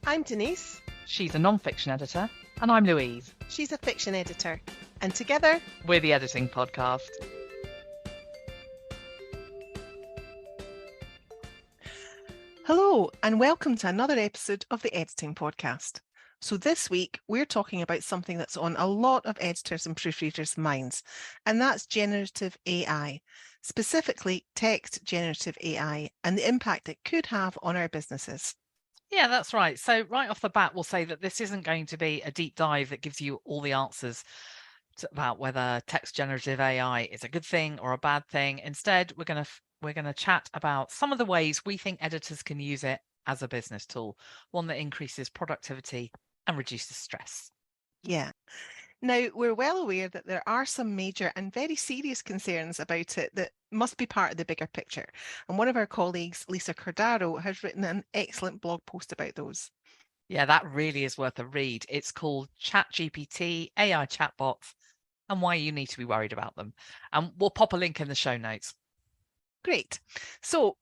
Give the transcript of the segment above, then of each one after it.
I'm Denise. She's a non-fiction editor, and I'm Louise. She's a fiction editor. And together, we're the Editing Podcast. Hello, and welcome to another episode of the Editing Podcast. So this week, we're talking about something that's on a lot of editors and proofreaders' minds, and that's generative AI, specifically text generative AI, and the impact it could have on our businesses. Yeah, that's right. So right off the bat, we'll say that this isn't going to be a deep dive that gives you all the answers about whether text generative AI is a good thing or a bad thing. Instead, we're going to chat about some of the ways we think editors can use it as a business tool, one that increases productivity and reduces stress. Yeah. Now, we're well aware that there are some major and very serious concerns about it that must be part of the bigger picture. And one of our colleagues, Lisa Cordaro, has written an excellent blog post about those. Yeah, that really is worth a read. It's called ChatGPT, AI chatbots, and why you need to be worried about them. And we'll pop a link in the show notes. Great. So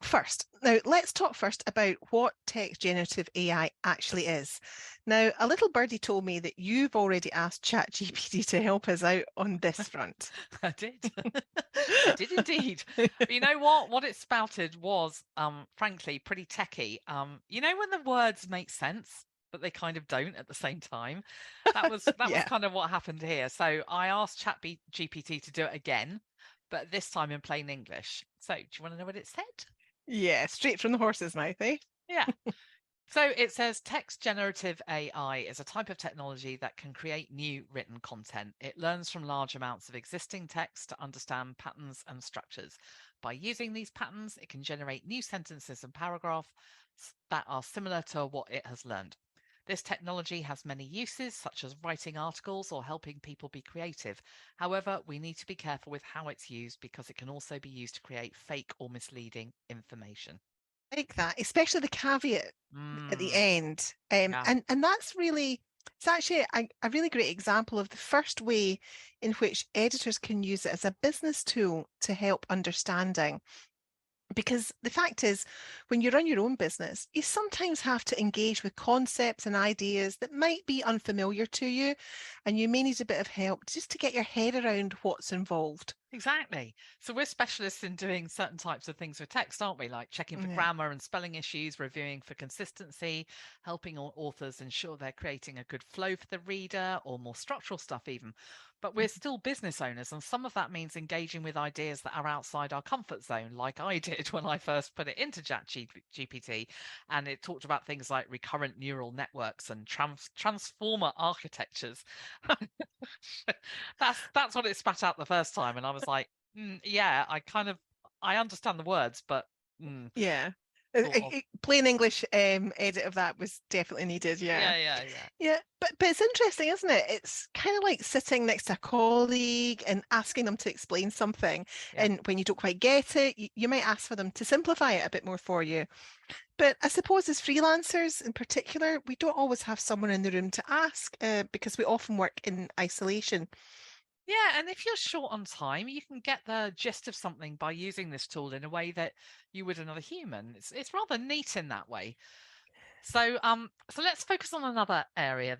let's talk first about what text generative AI actually is. Now, a little birdie told me that you've already asked ChatGPT to help us out on this front. I did. I did indeed. But you know what? What it spouted was, frankly, pretty techie. You know when the words make sense, but they kind of don't at the same time? That was kind of what happened here. So I asked ChatGPT to do it again, but this time in plain English. So do you want to know what it said? Yeah, straight from the horse's mouth, eh? Yeah. So it says text generative AI is a type of technology that can create new written content. It learns from large amounts of existing text to understand patterns and structures. By using these patterns, it can generate new sentences and paragraphs that are similar to what it has learned. This technology has many uses, such as writing articles or helping people be creative. However, we need to be careful with how it's used because it can also be used to create fake or misleading information. Like that, especially the caveat at the end. Yeah. And that's really, it's actually a really great example of the first way in which editors can use it as a business tool to help understanding. Because the fact is, when you run your own business, you sometimes have to engage with concepts and ideas that might be unfamiliar to you, and you may need a bit of help just to get your head around what's involved. Exactly. So we're specialists in doing certain types of things with text, aren't we? Like checking for grammar and spelling issues, reviewing for consistency, helping authors ensure they're creating a good flow for the reader, or more structural stuff even. But we're still business owners, and some of that means engaging with ideas that are outside our comfort zone, like I did when I first put it into ChatGPT, and it talked about things like recurrent neural networks and transformer architectures. That's what it spat out the first time, and I was like, yeah, I understand the words, but yeah. Plain English edit of that was definitely needed. Yeah. But it's interesting, isn't it? It's kind of like sitting next to a colleague and asking them to explain something. Yeah. And when you don't quite get it, you might ask for them to simplify it a bit more for you. But I suppose as freelancers in particular, we don't always have someone in the room to ask because we often work in isolation. Yeah, and if you're short on time, you can get the gist of something by using this tool in a way that you would another human. It's rather neat in that way. So so let's focus on another area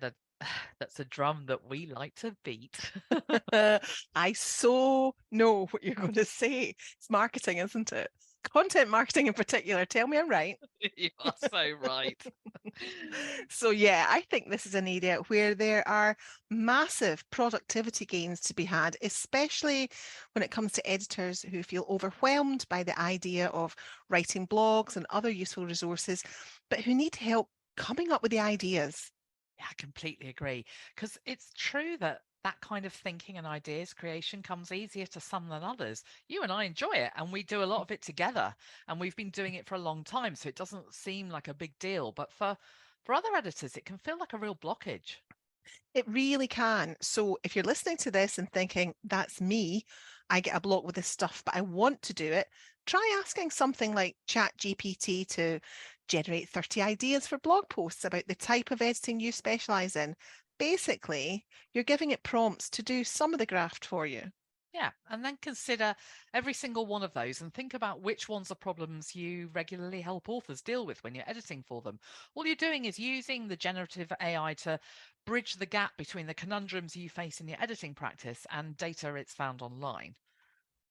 that's a drum that we like to beat. I so know what you're going to say. It's marketing, isn't it? Content marketing in particular. Tell me I'm right. You are so right. So yeah, I think this is an area where there are massive productivity gains to be had, especially when it comes to editors who feel overwhelmed by the idea of writing blogs and other useful resources, but who need help coming up with the ideas. Yeah, I completely agree. Because it's true that kind of thinking and ideas creation comes easier to some than others. You and I enjoy it, and we do a lot of it together, and we've been doing it for a long time, so it doesn't seem like a big deal. But for other editors, it can feel like a real blockage. It really can. So if you're listening to this and thinking, that's me, I get a block with this stuff, but I want to do it, try asking something like ChatGPT to generate 30 ideas for blog posts about the type of editing you specialize in. Basically, you're giving it prompts to do some of the graft for you. Yeah, and then consider every single one of those and think about which ones are problems you regularly help authors deal with when you're editing for them. All you're doing is using the generative AI to bridge the gap between the conundrums you face in your editing practice and data it's found online.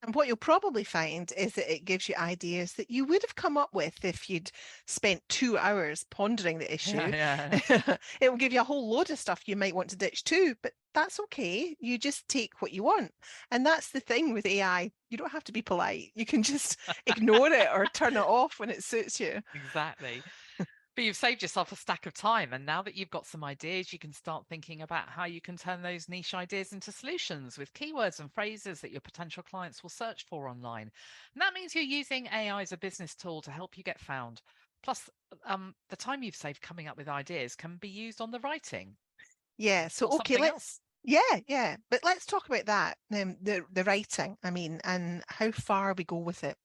And what you'll probably find is that it gives you ideas that you would have come up with if you'd spent 2 hours pondering the Yeah, issue. yeah. It will give you a whole load of stuff you might want to ditch too, but that's okay. You just take what you want. And that's the thing with AI. You don't have to be polite. You can just ignore it or turn it off when it suits you. Exactly. But you've saved yourself a stack of time. And now that you've got some ideas, you can start thinking about how you can turn those niche ideas into solutions with keywords and phrases that your potential clients will search for online. And that means you're using AI as a business tool to help you get found. Plus, the time you've saved coming up with ideas can be used on the writing Yeah. So, or okay, something else. yeah. But let's talk about that, the writing, I mean, and how far we go with it.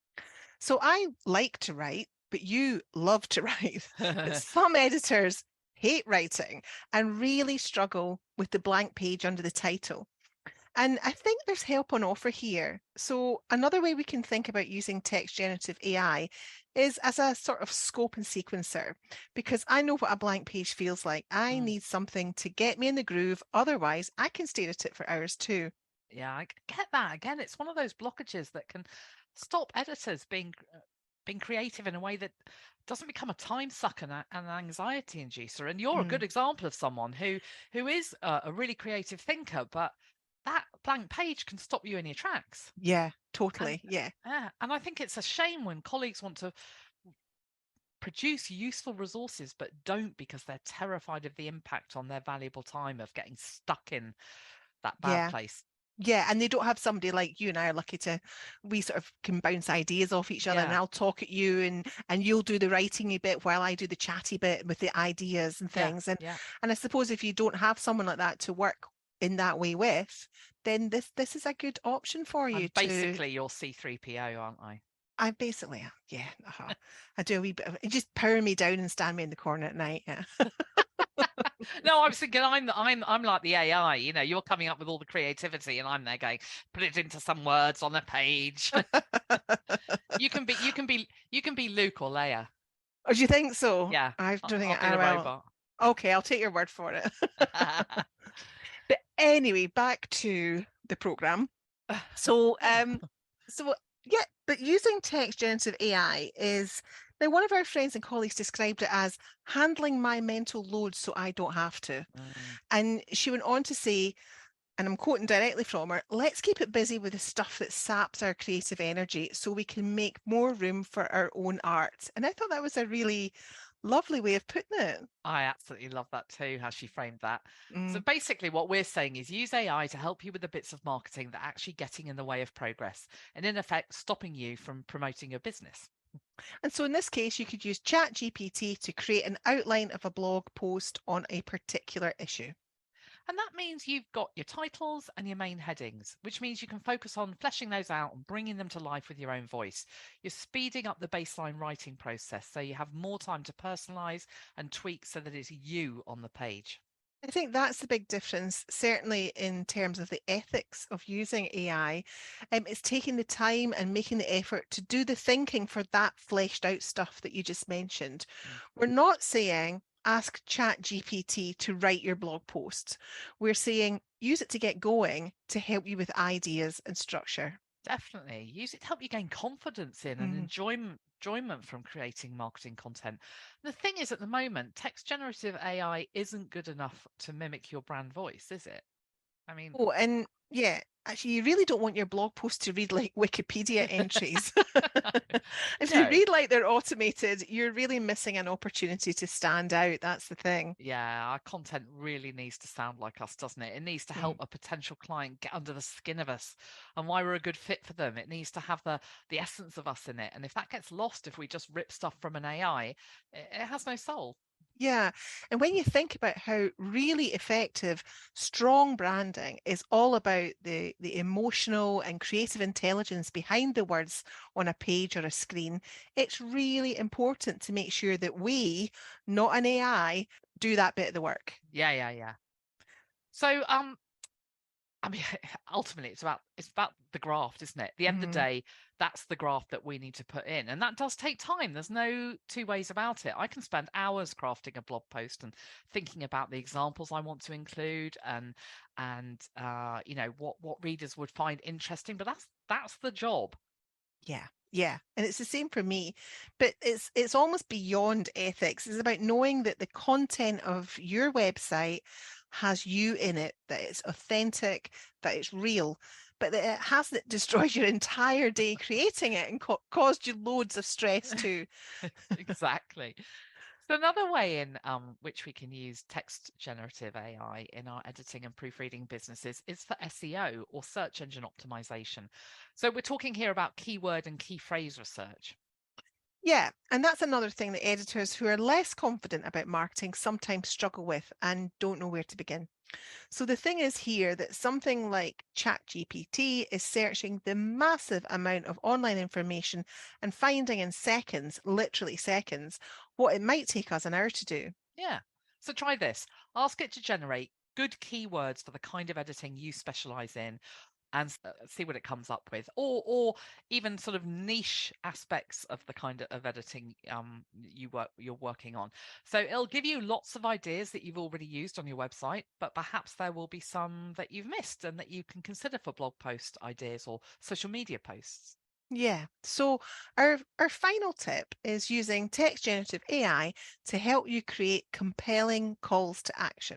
So I like to write, but you love to write. But some editors hate writing and really struggle with the blank page under the title. And I think there's help on offer here. So another way we can think about using text generative AI is as a sort of scope and sequencer, because I know what a blank page feels like. I Mm. need something to get me in the groove. Otherwise, I can stare at it for hours too. Yeah, I get that. Again, it's one of those blockages that can stop editors being creative in a way that doesn't become a time suck and an anxiety inducer. And you're a Mm, good example of someone who is a really creative thinker, but that blank page can stop you in your tracks. yeah, And totally. Yeah. and I think it's a shame when colleagues want to produce useful resources but don't because they're terrified of the impact on their valuable time of getting stuck in that bad Yeah. place. Yeah, and they don't have somebody like you and I are lucky to, we sort of can bounce ideas off each other, and Yeah, I'll talk at you and you'll do the writing bit while I do the chatty bit with the ideas and yeah, things. yeah. And I suppose if you don't have someone like that to work in that way with, then this is a good option for you I'm to. basically your C3PO, aren't I? I basically am. Yeah, I do a wee bit of it, just power me down and stand me in the corner at night. Yeah. No, I was thinking I'm like the AI. You know, you're coming up with all the creativity, and I'm there going, put it into some words on a page. You can be Luke or Leia. Oh, do you think so? Yeah, I don't I'll think be I the will. robot. Okay, I'll take your word for it. But anyway, back to the program. So, Yeah. so yeah, but using text generative AI is now one of our friends and colleagues described it as handling my mental load so I don't have to. Mm. And she went on to say, and I'm quoting directly from her, let's keep it busy with the stuff that saps our creative energy so we can make more room for our own art. And I thought that was a really lovely way of putting it. I absolutely love that too, how she framed that. So Mm. basically, what we're saying is use AI to help you with the bits of marketing that are actually getting in the way of progress and, in effect, stopping you from promoting your business. And so in this case, you could use ChatGPT to create an outline of a blog post on a particular issue. And that means you've got your titles and your main headings, which means you can focus on fleshing those out and bringing them to life with your own voice. You're speeding up the baseline writing process so you have more time to personalize and tweak so that it's you on the page. I think that's the big difference, certainly in terms of the ethics of using AI. It's taking the time and making the effort to do the thinking for that fleshed out stuff that you just mentioned. Mm. We're not saying ask ChatGPT to write your blog post. We're saying use it to get going to help you with ideas and structure. Definitely. Use it to help you gain confidence in and Mm. enjoyment from creating marketing content. The thing is, at the moment, text generative AI isn't good enough to mimic your brand voice, is it? I mean, Oh, and yeah, actually, you really don't want your blog post to read like Wikipedia entries. If they no. read like they're automated, you're really missing an opportunity to stand out. That's the thing. Yeah, our content really needs to sound like us, doesn't it? It needs to help Mm. a potential client get under the skin of us and why we're a good fit for them. It needs to have the essence of us in it. And if that gets lost, if we just rip stuff from an AI, it has no soul. Yeah. And when you think about how really effective strong branding is all about the emotional and creative intelligence behind the words on a page or a screen, it's really important to make sure that we, not an AI, do that bit of the work. Yeah, yeah, yeah. So I mean, ultimately, it's about the graft, isn't it? At the end of the day, that's the graft that we need to put in, and that does take time. There's no two ways about it. I can spend hours crafting a blog post and thinking about the examples I want to include, and you know, what readers would find interesting. But that's the job. Yeah, yeah. And it's the same for me, but it's almost beyond ethics. It's about knowing that the content of your website has you in it, that it's authentic, that it's real, but that it hasn't destroyed your entire day creating it and caused you loads of stress too. Exactly. So another way in which we can use text generative AI in our editing and proofreading businesses is for SEO, or search engine optimization. So we're talking here about keyword and key phrase research. Yeah, and that's another thing that editors who are less confident about marketing sometimes struggle with and don't know where to begin. So the thing is here that something like ChatGPT is searching the massive amount of online information and finding in seconds, literally seconds, what it might take us an hour to do. Yeah. So try this. Ask it to generate good keywords for the kind of editing you specialize in, and see what it comes up with, or even sort of niche aspects of the kind of editing you're working on. So it'll give you lots of ideas that you've already used on your website, but perhaps there will be some that you've missed and that you can consider for blog post ideas or social media posts. Yeah, so our final tip is using text generative AI to help you create compelling calls to action.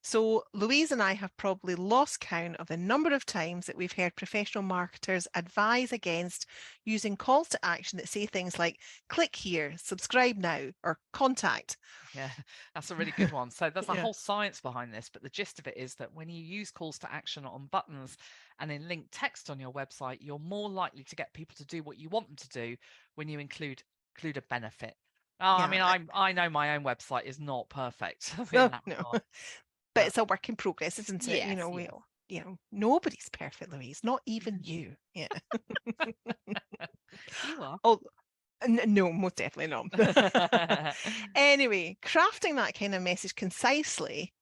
So Louise and I have probably lost count of the number of times that we've heard professional marketers advise against using calls to action that say things like click here, subscribe now, or contact. Yeah, that's a really good one. So there's a Yeah. whole science behind this, but the gist of it is that when you use calls to action on buttons and in linked text on your website, you're more likely to get people to do what you want them to do when you include a benefit. I Yeah. mean, I know my own website is not perfect in No, that no, regard, but but it's a work in progress, isn't it? yes, We yes. all, nobody's perfect, Louise, not even you. Yeah. You are. Oh, no, most definitely not. Anyway, crafting that kind of message concisely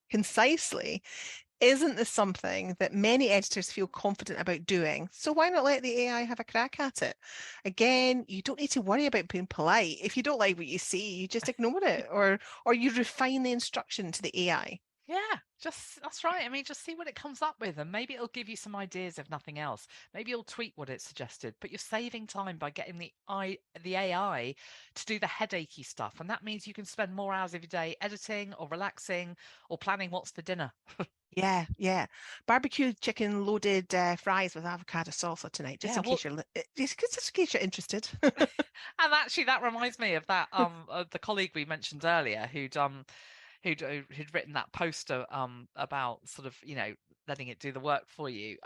isn't this something that many editors feel confident about doing? So why not let the AI have a crack at it? Again, you don't need to worry about being polite. If you don't like what you see, you just ignore it, or you refine the instruction to the AI. Yeah, just that's right. I mean, just see what it comes up with, and maybe it'll give you some ideas if nothing else. Maybe you'll tweak what it suggested, but you're saving time by getting the AI to do the headachy stuff, and that means you can spend more hours of your day editing or relaxing or planning what's for dinner. Yeah, yeah. Barbecue chicken loaded fries with avocado salsa tonight, just Yeah, in well, case just in case you're interested. and actually that reminds me of that of the colleague we mentioned earlier who'd written that poster about sort of, you know, letting it do the work for you.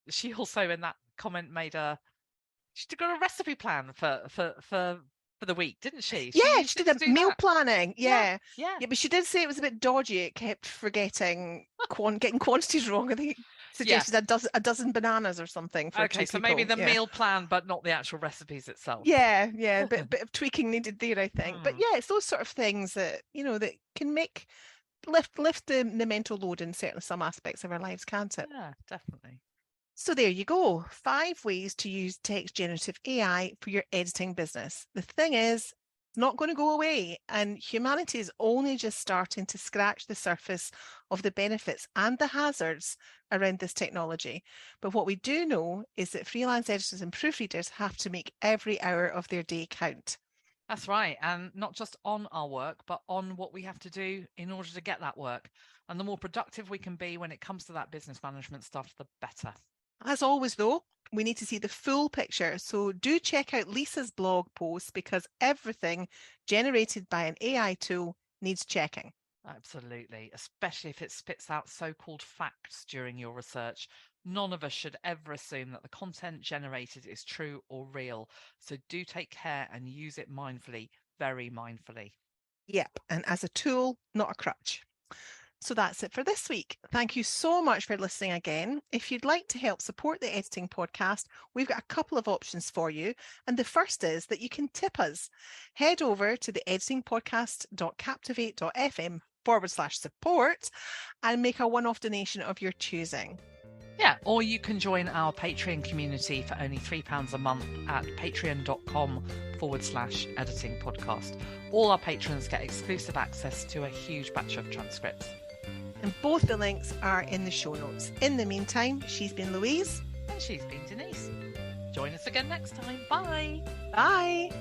She also in that comment made she got a recipe plan for the week, didn't she? She Yeah, used she it did to a do meal that. planning. Yeah, Yeah. yeah, Yeah, but she did say it was a bit dodgy. It kept forgetting getting quantities wrong. I think it yeah. suggested a dozen bananas or something for Okay, two so maybe people. the Yeah. meal plan, but not the actual recipes itself. Yeah, yeah, bit of tweaking needed there, I think. But Hmm. yeah, it's those sort of things that, that can make lift the mental load in certainly some aspects of our lives, can't it? Yeah, definitely. So there you go. 5 ways to use text generative AI for your editing business. The thing is, it's not going to go away, and humanity is only just starting to scratch the surface of the benefits and the hazards around this technology. But what we do know is that freelance editors and proofreaders have to make every hour of their day count. That's right. And not just on our work, but on what we have to do in order to get that work. And the more productive we can be when it comes to that business management stuff, the better. As always, though, we need to see the full picture. So do check out Lisa's blog post because everything generated by an AI tool needs checking. Absolutely. Especially if it spits out so-called facts during your research. None of us should ever assume that the content generated is true or real. So do take care and use it mindfully, very mindfully. Yep, and as a tool, not a crutch. So that's it for this week. Thank you so much for listening again. If you'd like to help support the Editing Podcast, we've got a couple of options for you. And the first is that you can tip us. Head over to the editingpodcast.captivate.fm/support and make a one-off donation of your choosing. Yeah, or you can join our Patreon community for only £3 a month at patreon.com/editing podcast. All our patrons get exclusive access to a huge batch of transcripts. And both the links are in the show notes. In the meantime, she's been Louise. And she's been Denise. Join us again next time. Bye. Bye.